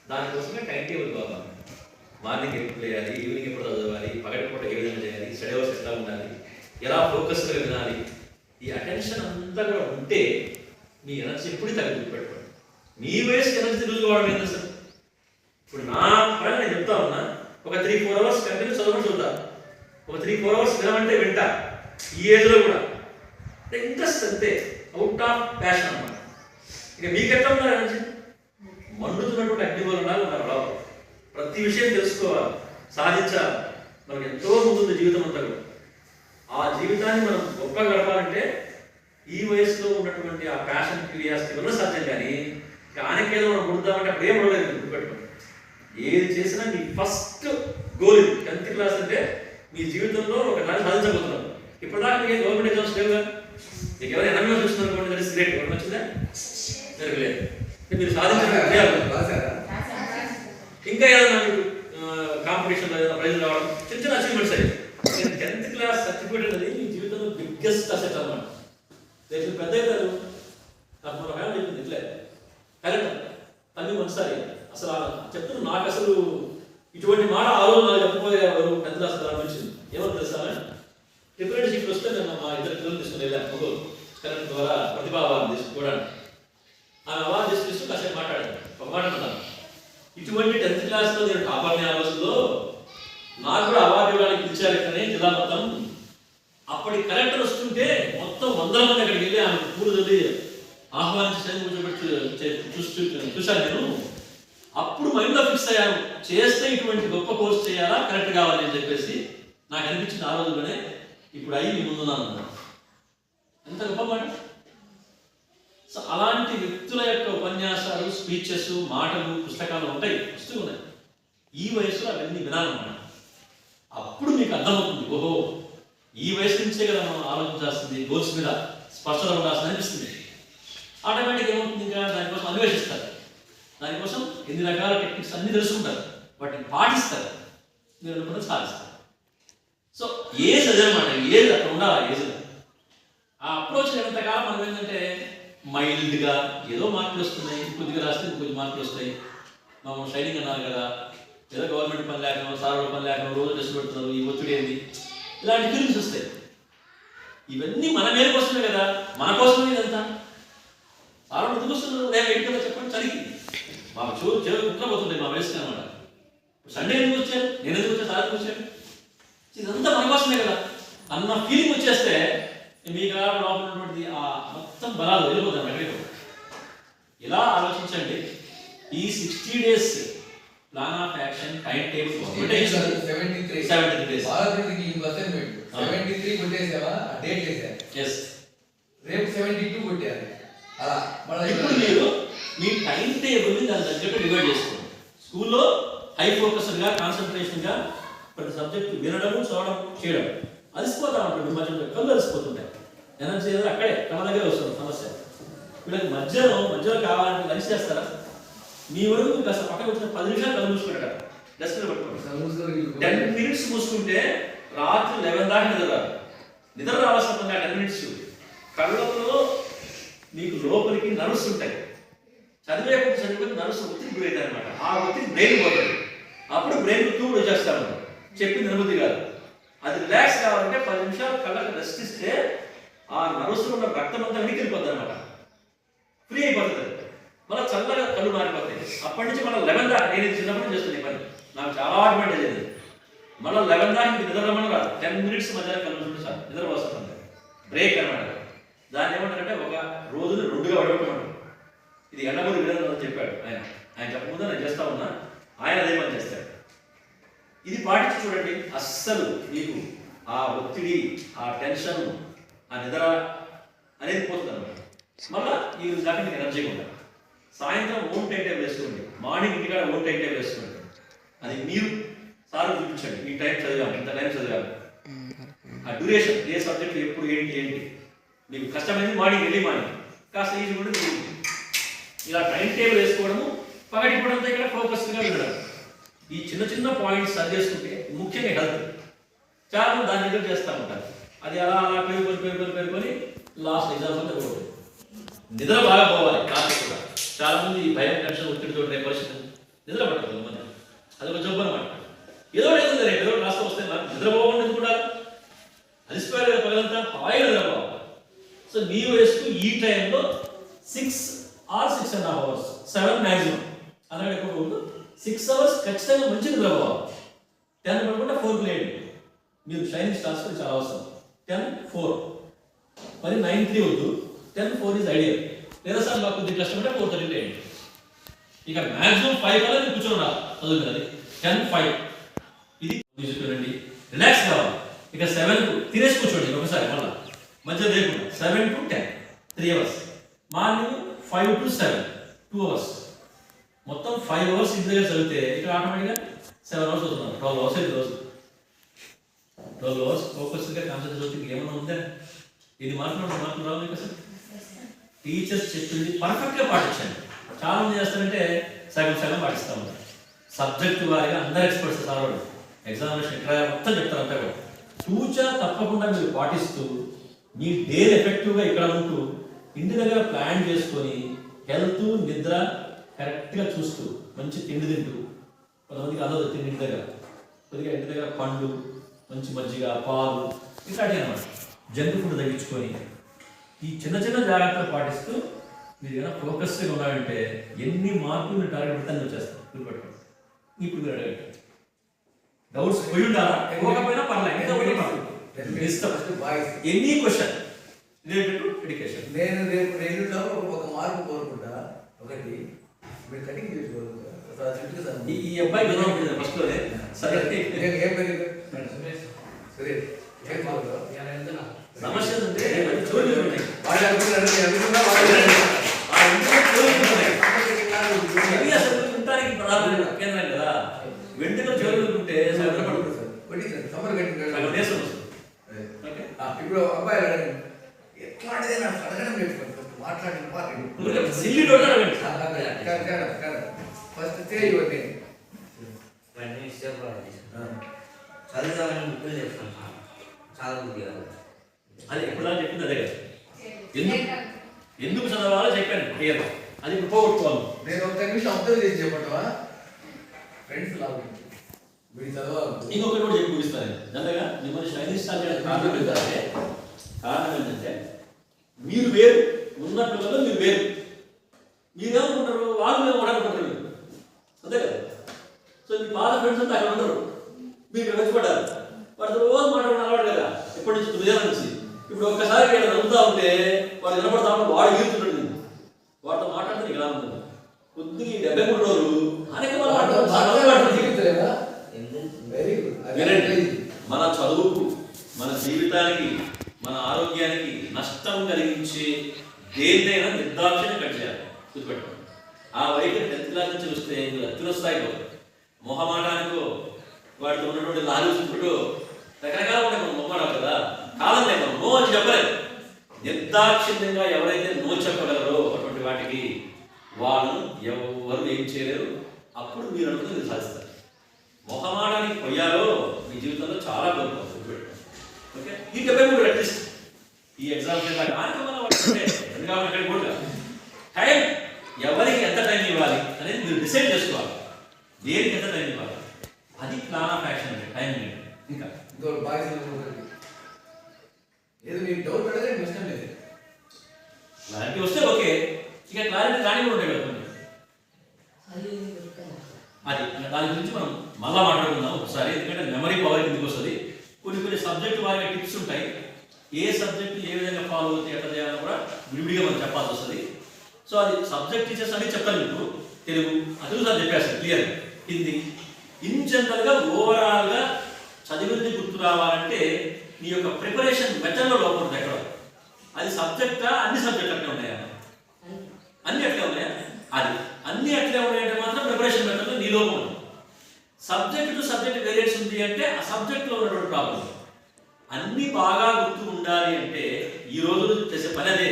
దానికోసమే time table కావాలి. Morning ఎప్పుడు చేయాలి, ఈవినింగ్ ఎప్పుడు చదవాలి, పగటిపూట ఏ విధంగా చేయాలి, స్టడీ అవర్స్ ఎట్లా ఉండాలి, ఎలా ఫోకస్గా వినాలి, ఈ అటెన్షన్ అంతా కూడా ఉంటే మీ ఎనర్జీ ఎప్పుడు తగ్గి పెట్టుకోండి. మీ వయసు ఎనర్జీ తెలుసుకోవడం ఏంటి సార్? ఇప్పుడు నా పని నేను చెప్తా ఉన్నా, ఒక 3-4 అవర్స్ కంటిన్యూ చదవడం చూద్దా, ఒక 3-4 అవర్స్ వినమంటే వింటా. ఈ ఏజ్లో కూడా ఇంట్రెస్ట్ అంతే, అవుట్ ఆఫ్ ప్యాషన్ అన్నమాట. ఇక మీకు ఎట్లా ఉన్నారు ఎనర్జీ? మండుతున్నటువంటి అగ్నిగోళం ఉన్నారు లోపల. ప్రతి విషయం తెలుసుకోవాలి, సాధించాలి. మనకు ఎంతో ముందుంది జీవితం అంతా కూడా. ఆ జీవితాన్ని మనం గొప్పగా గడపాలంటే ఈ వయసులో ఉన్నటువంటి ఆ ప్యాషన్, క్యూరియాసిటీ వల్ల సాధ్యం. కానీ ఆనకేదో మనం పుడతామంటే అప్పుడు ఏం పడలేదు. గుర్తుపెట్టుకోండి, ఏది చేసినా మీ ఫస్ట్ గోల్ ఇది. 10th క్లాస్ అంటే మీ జీవితంలో ఒక దాన్ని సాధించబోతున్నారు. ఇప్పటిదాకా మీకు గవర్నమెంట్ ఎగ్జామ్స్ లేవుగా. మీకు ఎవరు ఎనభై చూస్తున్నారు, దట్ ఇస్ గ్రేట్. ఎవరు వచ్చిందా? జరగలేదు. మీరు సాధించిన ఇంకా ఏదైనా మీకు కాంపిటీషన్లో ఏదైనా ప్రైజ్ రావడం, చిన్న చిన్న అచీవ్మెంట్స్ అయ్యి. 10th క్లాస్ సర్టిఫికేట్ అనేది మీ జీవితంలో బిగ్గెస్ట్ అసెట్ అన్నమాట. రేపు పెద్ద అవుతారు. నాకు మన ఫ్యామిలీ చెప్పింది ఇట్లే కరెక్ట్ అన్ని మనసారి అసలు చెప్తున్నా. నాకు అసలు ఇటువంటి మాట ఆ రోజు నాకు చెప్పబోయేవారు 10th క్లాస్ వచ్చింది. ఏమో తెలుసా, రిప్రజెంటేటివ్ వస్తే నేను మా ఇద్దరు పిల్లలు తీసుకుని వెళ్ళాను కరెక్ట్ ద్వారా ప్రతిభావాన్ని తీసుకోవడానికి. ఆమె అవార్డు తీసుకొస్తూ కాసేపు మాట్లాడాను. ఒక మాట అన్నాను, ఇటువంటి 10th క్లాస్లో నేను టాపర్ని ఆ రోజుల్లో నాకు కూడా అవార్డు ఇవ్వడానికి పిలిచారు ఇక్కడనే జిల్లా మొత్తం. అప్పటి కలెక్టర్ వస్తుంటే మొత్తం 100 మంది అక్కడికి వెళ్ళి ఆమె పూలు చదివి ఆహ్వానించడానికి చూశాను నేను. అప్పుడు మైండ్లో ఫిక్స్ అయ్యాను, చేస్తే ఇటువంటి గొప్ప కోర్స్ చేయాలా, కరెక్ట్ కావాలి అని చెప్పేసి నాకు అనిపించింది ఆ రోజులోనే. ఇప్పుడు అయ్యి మీ ముందున్నాను. ఎంత గొప్ప మాట. సో అలాంటి వ్యక్తుల యొక్క ఉపన్యాసాలు, స్పీచెస్, మాటలు, పుస్తకాలు ఉంటాయి, వస్తూ ఉన్నాయి. ఈ వయసులో అవన్నీ వినాలన్నమాట. అప్పుడు మీకు అర్థమవుతుంది, ఓహో ఈ వయసు నుంచే కదా మనం ఆలోచించాల్సింది, గోల్స్ మీద స్పష్టత ఉండాల్సింది అనిపిస్తుంది. ఆటోమేటిక్ ఏమవుతుంది, ఇంకా దానికోసం అన్వేషిస్తారు, దానికోసం ఎన్ని రకాల టెక్నిక్స్ అన్ని తెలుసుకుంటారు, వాటిని పాటిస్తారు, మీరు అనుకున్న సాధిస్తారు. సో ఏజ్ అదేనమాట, ఏజ్ అక్కడ ఉండాలి. ఏజ్ ఆ అప్రోచ్ ఎంతకాలం మనం ఏంటంటే మైల్డ్గా ఏదో మార్కులు వస్తున్నాయి, కొద్దిగా రాస్తే కొద్ది మార్కులు వస్తాయి, మనం షైనింగ్ అన్నారు కదా, ఏదో గవర్నమెంట్ పని లేకుండా, సార్లు పని లేకుండా రోజు టెస్ట్ పెడుతున్నారు, ఈ ఒత్తిడి ఏంది, ఇలాంటి ఫీలింగ్స్ వస్తాయి. ఇవన్నీ మన మీద కోసమే కదా, మన కోసమే ఇదంతా. సార్ ఎందుకు వస్తున్నారు, నేను ఎక్కడ చెప్పండి, చలికి మా చెవులు కుట్ర పోతుంటాయి మా వయసుకి అనమాట. సండే ఎందుకు వచ్చారు, నేను ఎందుకు వచ్చాను, సార్ ఎందుకు వచ్చాను, ఇదంతా మన కోసమే కదా అన్న ఫీలింగ్ వచ్చేస్తే మీకు లోపల ఉన్నటువంటి ఆ మొత్తం బలాలు వెళ్ళిపోతాం. ఎక్కడికి ఇలా ఆలోచించండి. ఈ 60 days plan of action time table 73 days రేపు 72 కొట్టారు. అలా ఇప్పుడు మీరు మీ టైం టేబుల్ని దాని తగ్గట్టు డివైడ్ చేసుకోండి. స్కూల్లో హై ఫోకస్డ్గా, కాన్సన్ట్రేషన్గా ప్రతి సబ్జెక్టు వినడం, చదవడం, చేయడం. అలసిపోతా ఉంటుంది, మధ్యలో కళ్ళు అలసిపోతుంటాయి. ఎనర్జీ ఏదో అక్కడే కళ్ళ దగ్గర వస్తుంది సమస్య. వీళ్ళకి మధ్యలో కావాలంటే లంచ్ చేస్తారా? మీ వరకు కాస్త పక్కన వచ్చిన 10 నిమిషాలు కళ్ళు మూసుకుంటారు, డస్ట్బిన్ పట్టుకోండి. 10 minutes మూసుకుంటే రాత్రి 11 దాకా నిద్ర రావాల్సిన 10 minutes. కళ్ళలో మీకు లోపలికి నర్వ్స్ ఉంటాయి, చదివేప్పుడు నర్వ్స్ ఒత్తిడి గురవుతాయి అనమాట. ఆ ఒత్తిడి బ్రెయిన్ పోతుంది. అప్పుడు బ్రెయిన్ తూడు వచ్చేస్తాను, చెప్పింది అనుమతి కాదు. అది రిలాక్స్ కావాలంటే 10 నిమిషాలు కళ్ళకి రెస్ట్ ఇస్తే ఆ నర్వ్స్లో ఉన్న రక్తం అంతా వెనక్కిపోతుంది అనమాట, ఫ్రీ అయిపోతుంది. మళ్ళీ చల్లగా కళ్ళు మారిపోతాయి. అప్పటి నుంచి మళ్ళీ 11 దాకా, నేను చిన్నప్పుడు చేస్తుంది పని, నాకు చాలా అడ్వాంటేజ్ అయింది. మళ్ళీ 11 దాకా నిద్ర రమ్మని రాదు, 10 minutes మధ్యలో కళ్ళు చూడండి సార్, నిద్ర వస్తుంది, బ్రేక్ అనమాట. దాన్ని ఏమంటారంటే ఒక రోజుని 2గా వడగొట్టమంటారు. ఇది ఎండమూరి విధానం చెప్పాడు ఆయన చెప్పకుండా నేను చేస్తా ఉన్నా, ఆయన అదే పని చేస్తాడు. ఇది పాటించి చూడండి, అస్సలు మీకు ఆ ఒత్తిడి, ఆ టెన్షన్, ఆ నిద్ర అనేది పోతుంది అనమాట. మళ్ళీ ఈ దాకా మీకు ఎనర్జీగా ఉండాలి. సాయంత్రం ఓన్ టైం టేబుల్ వేసుకోండి, మార్నింగ్ ఇంటికాడ ఓన్ టైం టేబుల్ వేసుకోండి. అది మీరు సార్ చూపించండి, ఈ టైం చదివాను, ఇంత టైం చదివాను, ఆ డ్యూరేషన్, ఏ సబ్జెక్ట్ ఎప్పుడు ఏంటి. మీకు కష్టమైంది మార్నింగ్, ఎర్లీ మార్నింగ్, కాస్త ఈజీ కూడా ఇలా టైం టేబుల్ వేసుకోవడము, పగటిపడంతా ఇక్కడ ఫోకస్గా వినడం. ఈ చిన్న పాయింట్స్ సరి చేసుకుంటే, ముఖ్యంగా హెల్త్, చాలా మంది దాని దగ్గర చేస్తూ ఉంటారు. అది అలా పేరుకొని లాస్ట్ ఎగ్జామ్స్ అంతా పోతుంది. నిద్ర బాగా పోవాలి. రాత్రి కూడా చాలా మంది భయం, టెన్షన్, ఒత్తిడితో పరిస్థితి, నిద్ర హాయిగా నిద్రపోవాలి. సో నీ వయసుకు ఈ టైంలో 6 or 6.5 hours, 7 మ్యాక్సిమం, అలాగే ఎక్కువ 6 hours ఖచ్చితంగా మంచి నిద్రపోవాలి. 10 పడుకుంటే 4 లేండి. మీరు షైనింగ్ స్టార్స్ చాలా అవసరం. 10, 4, మరి 9, 3 వద్దు. 10, 4 ఈజ్ ఐడియల్. లేదా సార్ మాకు కొద్దిగా కష్టపడితే 4:30 లేండి. ఇక మ్యాక్సిమం 5 కల్లా మీరు కూర్చొని ఉండాలి చదువుకున్నది. 10, 5 ఇది చూడండి, రిలాక్స్ కావాలి. ఇక 7 తినేసి కూర్చోండి ఒకసారి, మళ్ళీ మధ్య లేకుండా 7 to 10 3 hours. Morning 5 to 7 2 hours. మొత్తం 5 hours ఇంటి దగ్గర చదివితే ఇక్కడ ఆటోమేటిక్గా 7 hours అవుతున్నారు. 12 hours అయితే రోజు 12 hours ఫోకస్గా కాన్సన్ట్రేట్ అవుతుంది. ఏమన్నా ఉందా? ఇది మార్కులు రావు మీకు అసలు. టీచర్స్ చెప్పింది పర్ఫెక్ట్గా పాటించండి. చాలా మంది చేస్తారంటే సగం పాటిస్తూ ఉంటారు. సబ్జెక్టు వారిగా అందరు ఎక్స్పర్ట్స్ సార్ వాళ్ళు ఎగ్జామినేషన్ ఇక్కడ మొత్తం చెప్తారు. అంతా కూడా తూచా తప్పకుండా మీరు పాటిస్తూ మీ డేని ఎఫెక్టివ్గా ఇక్కడ ఉంటూ ఇంటి దగ్గర ప్లాన్ చేసుకొని హెల్త్ నిద్ర కరెక్ట్గా చూస్తూ మంచి తిండి తింటూ, కొంతమందికి అదొక తిండి ఇంటి దగ్గర కొద్దిగా ఇంటి దగ్గర పండు, మంచి మజ్జిగ, పాలు ఇట్లాంటివి అనమాట. జంక్ ఫుడ్ తగ్గించుకొని ఈ చిన్న చిన్న జాగ్రత్తలు పాటిస్తూ మీరు ఏదైనా ఫోకస్గా ఉన్నారంటే ఎన్ని మార్కులు మీరు టార్గెట్ పెడితే వచ్చేస్తారు. గుర్తుపెట్టుకోండి. ఇప్పుడు మీరు అడగండి, డౌట్స్ పోయి ఉండాలా, ఇవ్వకపోయినా పర్లేదు, any question related to education. నేను రేపు రెండులో ఒక మార్పు కోరుకుంటా. ఒకటి, మీరు కటింగ్ చేసుకోవాలి. ఈ అబ్బాయి ఫస్ట్ లోనే సరే సమస్య అంటే చోరీలు ఉన్నాయి. ఉంటానికి కేంద్రం కదా, వెంటనే చోరీలు ఉంటే ఇప్పుడు అబ్బాయి ఎట్లాంటిదే నాకు అడగడం నేర్చుకోండి. మాట్లాడిన ఫస్ట్ చేయవద్దు. చదువుదామని ముక్కులు చెప్తాను చాలా బుద్ధి కాదు. అది ఎప్పుడా చెప్పింది అదే కదా, ఎందుకు చదవాలో చెప్పాను క్లియర్. అది ఇప్పుడు పోగొట్టుకోవాలి. నేను ఒక నిమిషం అబ్జర్వ్ చేసి చెప్పటవా ఫ్రెండ్స్ లాగా వీడి చదవాలి. ఇంకొకటి కూడా చెప్పి ముగిస్తాను. జనరల్గా మిమ్మల్ని షైనింగ్ స్టార్ చేయడానికి కారణం ఏంటంటే మీరు వేరు, ఉన్న పిల్లలు మీరు వేరు. మీరేమనుకుంటారు, వాళ్ళు మేము ఉండకుంటారు మీరు, అంతే కదా. సో మీ పాత ఫ్రెండ్స్ అంతా అక్కడ ఉండరు, మీరు ఇక్కడ వచ్చిపడ్డారు. వాడితో రోజు మాట్లాడిన అలవాటు కదా ఎప్పటి నుంచి 9 ఏళ్ళ నుంచి. ఇప్పుడు ఒక్కసారి ఇక్కడ నవ్వుతా ఉంటే వాడు వినపడతా ఉంటే వాడు గీరుతుంటాడు. వాడితో మాట్లాడితే ఇలా ఉంటుంది. కొద్దిగా 73 రోజులు అనేక మన చదువుకు, మన జీవితానికి, మన ఆరోగ్యానికి నష్టం కలిగించే దేన్నైనా నిర్దాక్షిణ కట్ చేయాలి. గుర్తుపెట్టుకోండి. ఆ వైఖరి 10th క్లాస్ నుంచి వస్తే మీరు అత్యున్నస్థాయిలో మొహమాటానికో వాటితో ఉన్నటువంటి లాలుచుకుంటూ రకరకాల ఉంటాయి. మనం మొహమాటాలు కదా, కాలం లేదు, నో అని చెప్పలేదు. నిర్దాక్షిణ్యంగా ఎవరైతే నో చెప్పగలరో అటువంటి వాటికి వాళ్ళను ఎవరు ఏం చేయలేరు. అప్పుడు మీరు అనుకుని మీరు సాధిస్తారు. మొహమాటానికి పోయారో మీ జీవితంలో చాలా గొప్ప. ఓకే, ఈ 73 అట్లీస్ట్ ఈ ఎగ్జామ్స్ టైం ఎవరికి ఎంత టైం ఇవ్వాలి అనేది మీరు డిసైడ్ చేసుకోవాలి. దేనికి ఎంత టైం ఇవ్వాలి, అది ప్లాన్ ఆఫ్ యాక్షన్ అంటే టైం. ఇంకా ఏదో మీకు డౌట్ అడగండి, ఇష్టం లేదు. క్లారిటీ వస్తే ఓకే, ఇక క్లారిటీ రాని కూడా ఉంటాయి కదా. అది దాని గురించి మనం మళ్ళా మాట్లాడుకుందాం ఒకసారి, ఎందుకంటే మెమరీ పవర్ కిందకి వస్తుంది. కొన్ని సబ్జెక్ట్ వారికి టిప్స్ ఉంటాయి. ఏ సబ్జెక్ట్ ఏ విధంగా ఫాలో అవుతే ఎట్లా చేయాలో కూడా విడివిడిగా మనం చెప్పాల్సి వస్తుంది. సో అది సబ్జెక్ట్ టీచర్స్ అన్ని చెప్తాను. మీకు తెలుగు అది సార్ చెప్పేస్తాను క్లియర్. హిందీ ఇన్ జనరల్గా ఓవరాల్గా చదివింది గుర్తు రావాలంటే నీ యొక్క ప్రిపరేషన్ మెథడ్లో లోపం ఉంటుంది ఎక్కడ. అది సబ్జెక్టా, అన్ని సబ్జెక్ట్ అట్లే ఉన్నాయా? అన్ని అట్లే ఉన్నాయా? అది అన్ని అట్లే ఉన్నాయంటే మాత్రం ప్రిపరేషన్ మెథడ్లో నీ లోపం ఉంది. సబ్జెక్ట్ టు సబ్జెక్ట్ వేరియన్స్ ఉంది అంటే ఆ సబ్జెక్ట్లో ఉన్నటువంటి ప్రాబ్లం. అన్ని బాగా గుర్తు ఉండాలి అంటే ఈ రోజు చేసే పని అదే.